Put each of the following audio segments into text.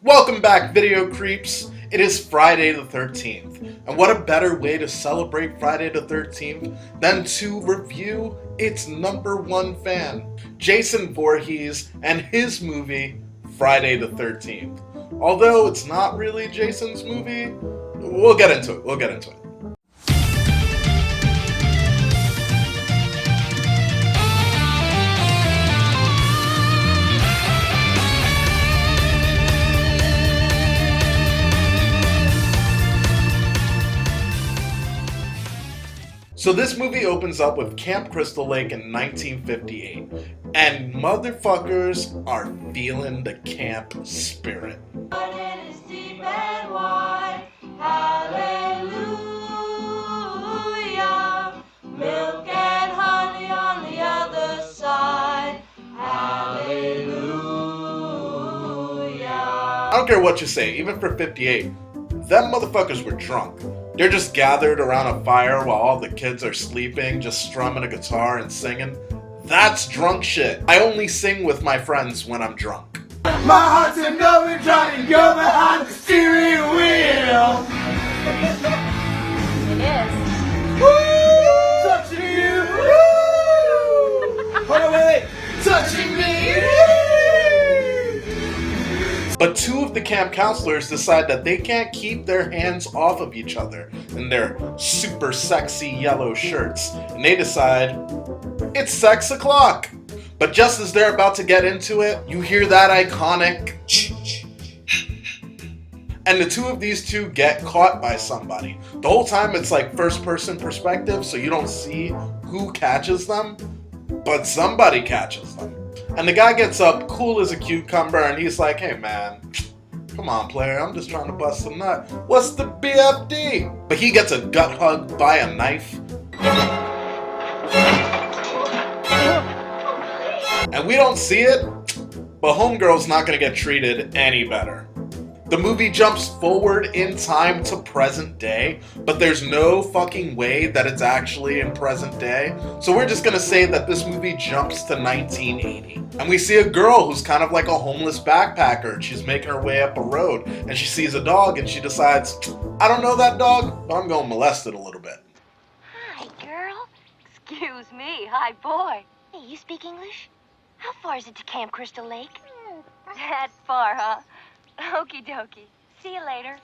Welcome back, video creeps. It is Friday the 13th, and what a better way to celebrate Friday the 13th than to review its #1 fan, Jason Voorhees, and his movie, Friday the 13th. Although it's not really Jason's movie, we'll get into it. So this movie opens up with Camp Crystal Lake in 1958, and motherfuckers are feeling the camp spirit. Hallelujah, milk and honey on the other side. Hallelujah. I don't care what you say, even for 58, them motherfuckers were drunk. They're just gathered around a fire while all the kids are sleeping, just strumming a guitar and singing. That's drunk shit. I only sing with my friends when I'm drunk. My heart's a going, trying to go behind the steering wheel. It is. Woo! Touching you. Woo! Hold on, wait. Touching me. But two of the camp counselors decide that they can't keep their hands off of each other in their super sexy yellow shirts, and they decide it's sex o'clock. But just as they're about to get into it, you hear that iconic and the two of these two get caught by somebody. The whole time it's like first person perspective, so you don't see who catches them, but somebody catches them. And the guy gets up, cool as a cucumber, and he's like, hey man, come on player, I'm just trying to bust a nut. What's the BFD? But he gets a gut hug by a knife. And we don't see it, but homegirl's not gonna get treated any better. The movie jumps forward in time to present day, but there's no fucking way that it's actually in present day. So we're just gonna say that this movie jumps to 1980. And we see a girl who's kind of like a homeless backpacker. She's making her way up a road, and she sees a dog, and she decides, I don't know that dog, but I'm gonna molest it a little bit. Hi, girl. Excuse me. Hi, boy. Hey, you speak English? How far is it to Camp Crystal Lake? That far, huh? Okie dokie. See you later.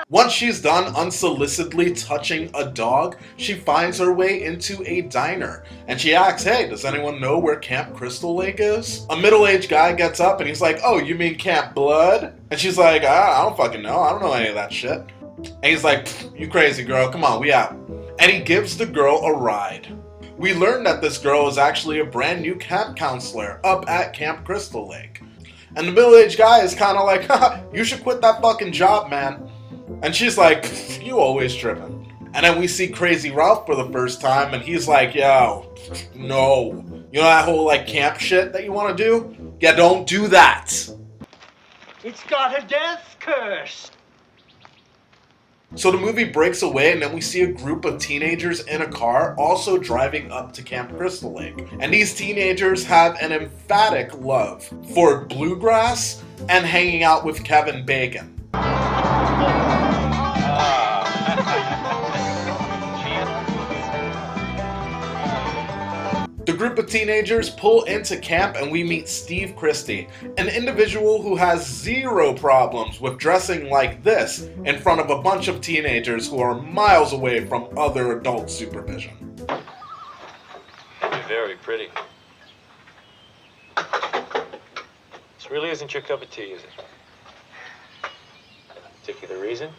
Once she's done unsolicitedly touching a dog, she finds her way into a diner, and she asks, hey, does anyone know where Camp Crystal Lake is? A middle-aged guy gets up and he's like, oh, you mean Camp Blood? And she's like, I don't fucking know, I don't know any of that shit. And he's like, you crazy girl, come on, we out. And he gives the girl a ride. We learn that this girl is actually a brand new camp counselor up at Camp Crystal Lake. And the middle-aged guy is kind of like, haha, you should quit that fucking job, man. And she's like, you always tripping. And then we see Crazy Ralph for the first time, and he's like, yo, no. You know that whole, like, camp shit that you want to do? Yeah, don't do that. It's got a death curse. So the movie breaks away, and then we see a group of teenagers in a car also driving up to Camp Crystal Lake. And these teenagers have an emphatic love for bluegrass and hanging out with Kevin Bacon. The group of teenagers pull into camp, and we meet Steve Christie, an individual who has zero problems with dressing like this in front of a bunch of teenagers who are miles away from other adult supervision. You're very pretty. This really isn't your cup of tea, is it? Particular reason?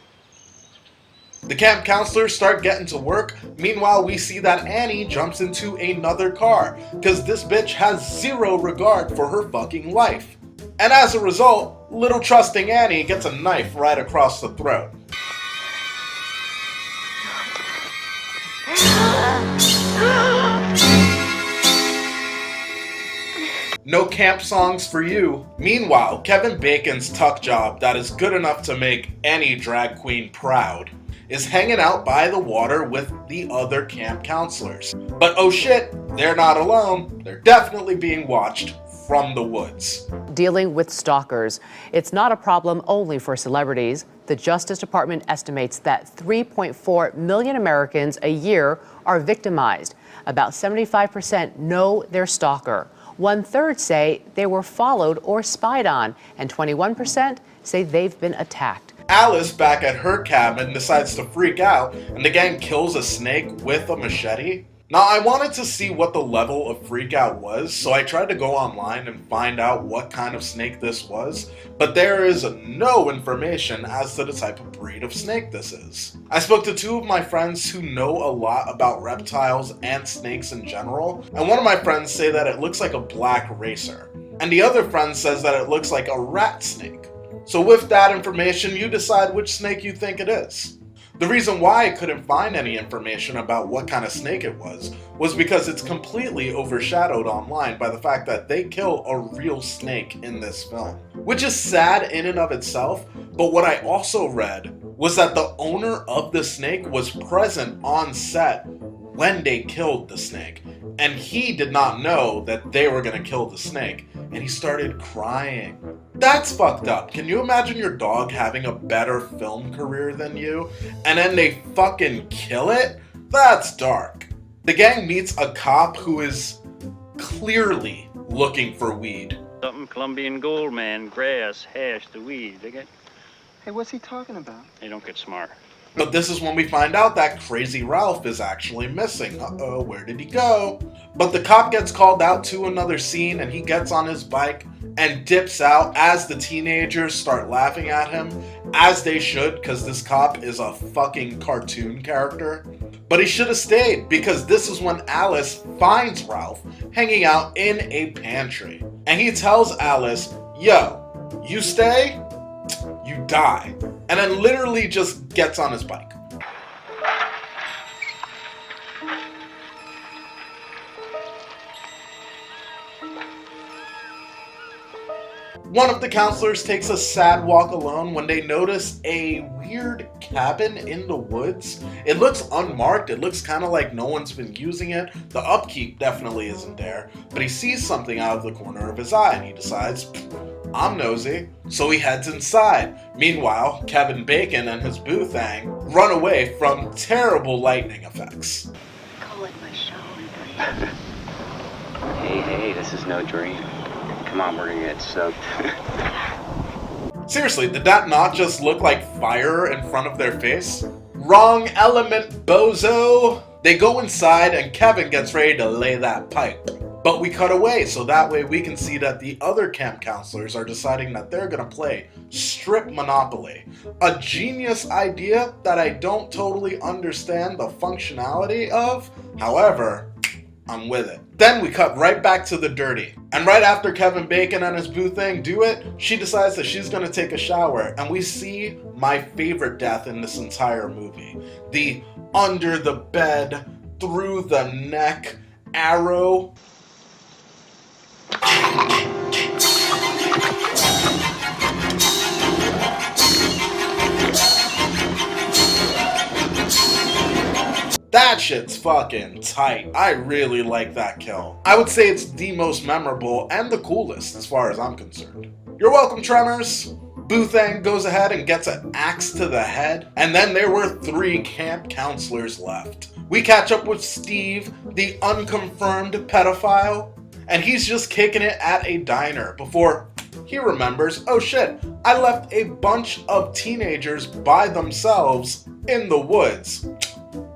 The camp counselors start getting to work. Meanwhile, we see that Annie jumps into another car, because this bitch has zero regard for her fucking life. And as a result, little trusting Annie gets a knife right across the throat. No camp songs for you. Meanwhile, Kevin Bacon's tuck job that is good enough to make any drag queen proud is hanging out by the water with the other camp counselors. But oh shit, they're not alone. They're definitely being watched from the woods. Dealing with stalkers. It's not a problem only for celebrities. The Justice Department estimates that 3.4 million Americans a year are victimized. About 75% know their stalker. 1/3 say they were followed or spied on, and 21% say they've been attacked. Alice, back at her cabin, decides to freak out, and the gang kills a snake with a machete. Now, I wanted to see what the level of freak out was, so I tried to go online and find out what kind of snake this was, but there is no information as to the type of breed of snake this is. I spoke to two of my friends who know a lot about reptiles and snakes in general, and one of my friends say that it looks like a black racer, and the other friend says that it looks like a rat snake. So with that information, you decide which snake you think it is. The reason why I couldn't find any information about what kind of snake it was because it's completely overshadowed online by the fact that they kill a real snake in this film. Which is sad in and of itself, but what I also read was that the owner of the snake was present on set when they killed the snake, and he did not know that they were gonna kill the snake, and he started crying. That's fucked up. Can you imagine your dog having a better film career than you, and then they fucking kill it? That's dark. The gang meets a cop who is clearly looking for weed. Something Colombian gold, man. Grass, hash, the weed. Dig it? Hey, what's he talking about? Hey, don't get smart. But this is when we find out that Crazy Ralph is actually missing. Uh-oh, where did he go? But the cop gets called out to another scene, and he gets on his bike and dips out as the teenagers start laughing at him, as they should, because this cop is a fucking cartoon character. But he should have stayed, because this is when Alice finds Ralph hanging out in a pantry. And he tells Alice, yo, you stay, you die. And then literally just gets on his bike. One of the counselors takes a sad walk alone when they notice a weird cabin in the woods. It looks unmarked, it looks kind of like no one's been using it. The upkeep definitely isn't there, but he sees something out of the corner of his eye and he decides, I'm nosy. So he heads inside. Meanwhile, Kevin Bacon and his boo thang run away from terrible lightning effects. Call it my show. Hey, this is no dream. Come on, we're gonna get soaked. Seriously, did that not just look like fire in front of their face? Wrong element, bozo! They go inside and Kevin gets ready to lay that pipe. But we cut away, so that way we can see that the other camp counselors are deciding that they're gonna play Strip Monopoly. A genius idea that I don't totally understand the functionality of. However, I'm with it. Then we cut right back to the dirty. And right after Kevin Bacon and his boo thing do it, she decides that she's gonna take a shower. And we see my favorite death in this entire movie. The under the bed, through the neck, arrow. That shit's fucking tight. I really like that kill. I would say it's the most memorable and the coolest as far as I'm concerned. You're welcome, Tremors. Boothang goes ahead and gets an axe to the head, and then there were 3 camp counselors left. We catch up with Steve, the unconfirmed pedophile, and he's just kicking it at a diner before he remembers, oh shit, I left a bunch of teenagers by themselves in the woods.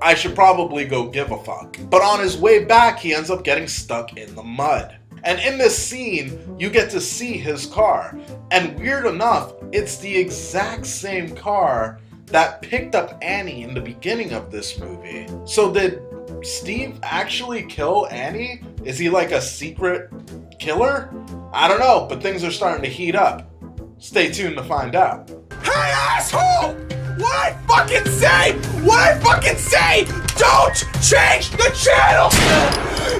I should probably go give a fuck. But on his way back, he ends up getting stuck in the mud. And in this scene, you get to see his car. And weird enough, it's the exact same car that picked up Annie in the beginning of this movie. So did Steve actually kill Annie? Is he like a secret killer? I don't know, but things are starting to heat up. Stay tuned to find out. Hey, asshole! What I fucking say! Don't change the channel!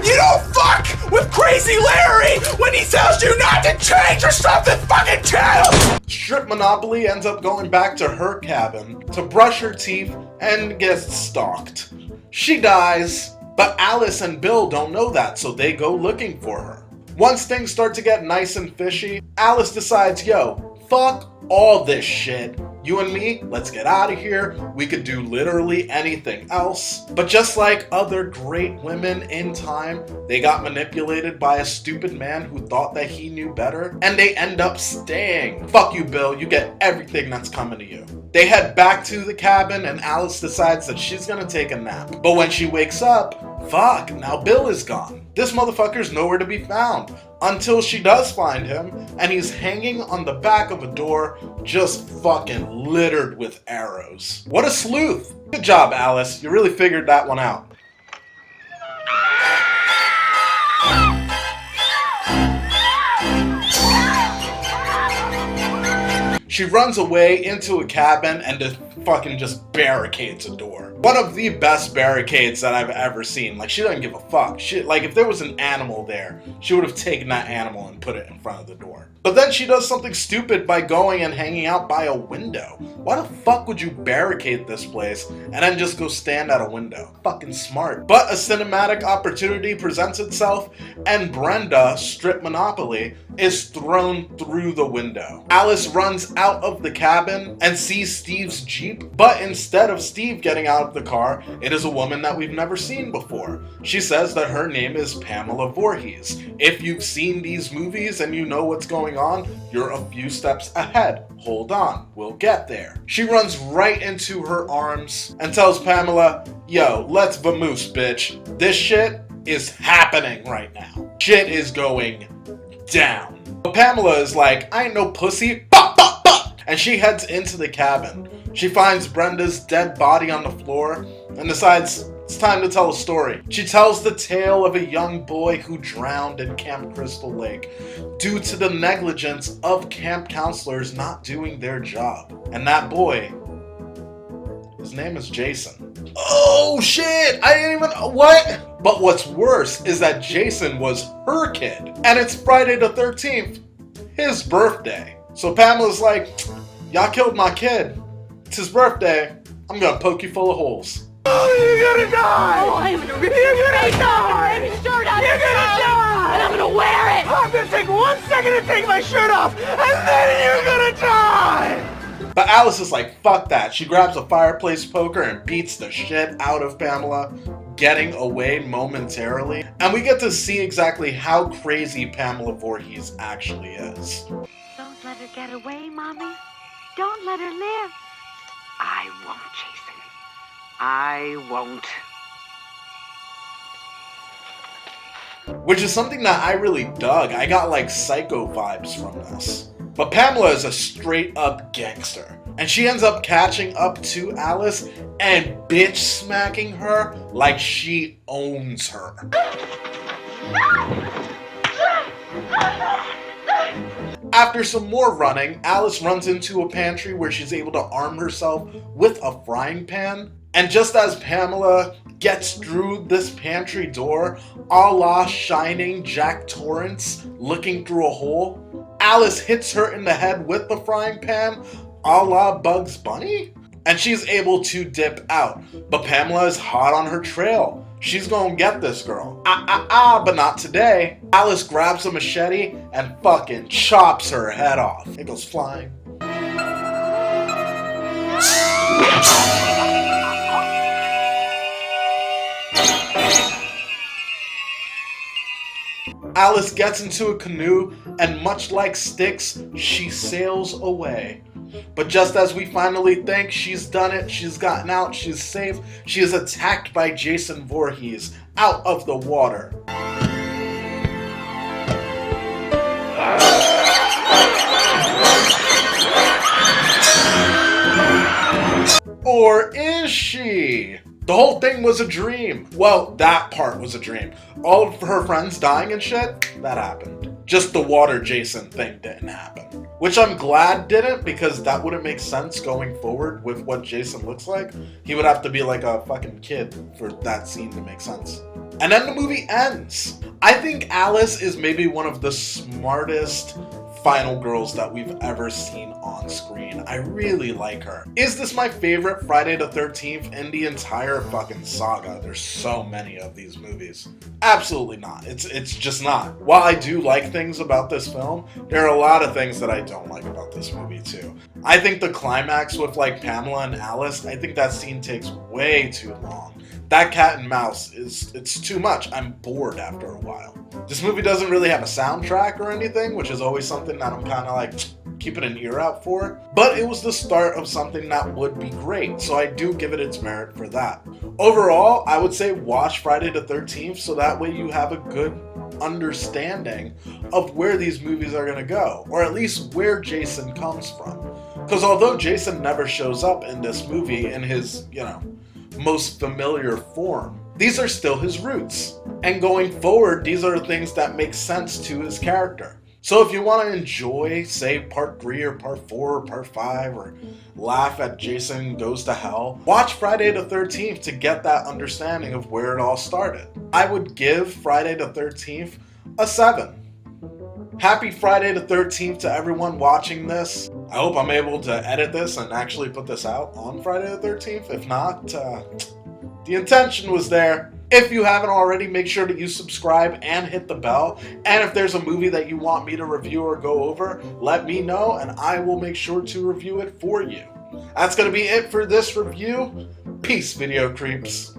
You don't fuck with Crazy Larry when he tells you not to change or stop the fucking channel! Strip Monopoly ends up going back to her cabin to brush her teeth and gets stalked. She dies, but Alice and Bill don't know that, so they go looking for her. Once things start to get nice and fishy, Alice decides, yo, fuck all this shit. You and me, let's get out of here. We could do literally anything else. But just like other great women in time, they got manipulated by a stupid man who thought that he knew better, and they end up staying. Fuck you, Bill, you get everything that's coming to you. They head back to the cabin, and Alice decides that she's gonna take a nap. But when she wakes up, fuck, now Bill is gone. This motherfucker's nowhere to be found. Until she does find him, and he's hanging on the back of a door, just fucking littered with arrows. What a sleuth! Good job, Alice. You really figured that one out. She runs away into a cabin and fucking just barricades a door. One of the best barricades that I've ever seen. Like, she doesn't give a fuck. Like, if there was an animal there, she would have taken that animal and put it in front of the door. But then she does something stupid by going and hanging out by a window. Why the fuck would you barricade this place and then just go stand at a window? Fucking smart. But a cinematic opportunity presents itself, and Brenda, strip Monopoly, is thrown through the window. Alice runs out of the cabin and sees Steve's Jeep, but instead of Steve getting out of the car, it is a woman that we've never seen before. She says that her name is Pamela Voorhees. If you've seen these movies and you know what's going on, you're a few steps ahead. Hold on, we'll get there. She runs right into her arms and tells Pamela, yo, let's vamoose, bitch. This shit is happening right now. Shit is going down. But Pamela is like, I ain't no pussy. Bah, bah, bah. And she heads into the cabin. She finds Brenda's dead body on the floor and decides it's time to tell a story. She tells the tale of a young boy who drowned in Camp Crystal Lake due to the negligence of camp counselors not doing their job. And that boy, his name is Jason. Oh shit, I didn't even, what? But what's worse is that Jason was her kid. And it's Friday the 13th, his birthday. So Pamela's like, y'all killed my kid. It's his birthday. I'm gonna poke you full of holes. Oh, you're gonna die! Oh, I'm gonna rip You're your gonna face off die! and shirt out You're gonna die! and I'm gonna wear it! I'm gonna take 1 second to take my shirt off, and then you're gonna die! But Alice is like, fuck that. She grabs a fireplace poker and beats the shit out of Pamela, getting away momentarily. And we get to see exactly how crazy Pamela Voorhees actually is. Don't let her get away, Mommy. Don't let her live. I won't, Jason. I won't. Which is something that I really dug. I got like Psycho vibes from this. But Pamela is a straight up gangster. And she ends up catching up to Alice and bitch smacking her like she owns her. After some more running, Alice runs into a pantry where she's able to arm herself with a frying pan. And just as Pamela gets through this pantry door, a la Shining Jack Torrance looking through a hole, Alice hits her in the head with the frying pan, a la Bugs Bunny, and she's able to dip out. But Pamela is hot on her trail. She's gonna get this girl. But not today. Alice grabs a machete and fucking chops her head off. It goes flying. Alice gets into a canoe, and much like Styx, she sails away. But just as we finally think she's done it, she's gotten out, she's safe, she is attacked by Jason Voorhees out of the water. Or is she? The whole thing was a dream. Well, that part was a dream. All of her friends dying and shit, that happened. Just the water Jason thing didn't happen. Which I'm glad didn't, because that wouldn't make sense going forward with what Jason looks like. He would have to be like a fucking kid for that scene to make sense. And then the movie ends. I think Alice is maybe one of the smartest final girls that we've ever seen on screen. I really like her. Is this my favorite Friday the 13th in the entire fucking saga? There's so many of these movies. Absolutely not. It's just not. While I do like things about this film, there are a lot of things that I don't like about this movie too. I think the climax with like Pamela and Alice, I think that scene takes way too long. That cat and mouse it's too much. I'm bored after a while. This movie doesn't really have a soundtrack or anything, which is always something that I'm kind of like keeping an ear out for. But it was the start of something that would be great, so I do give it its merit for that. Overall, I would say watch Friday the 13th so that way you have a good understanding of where these movies are going to go, or at least where Jason comes from. Because although Jason never shows up in this movie in his, most familiar form, these are still his roots. And going forward, these are the things that make sense to his character. So if you want to enjoy, say, part 3 or part 4 or part 5, or laugh at Jason Goes to Hell, watch Friday the 13th to get that understanding of where it all started. I would give Friday the 13th a 7. Happy Friday the 13th to everyone watching this. I hope I'm able to edit this and actually put this out on Friday the 13th. If not, the intention was there. If you haven't already, make sure that you subscribe and hit the bell. And if there's a movie that you want me to review or go over, let me know and I will make sure to review it for you. That's going to be it for this review. Peace, video creeps.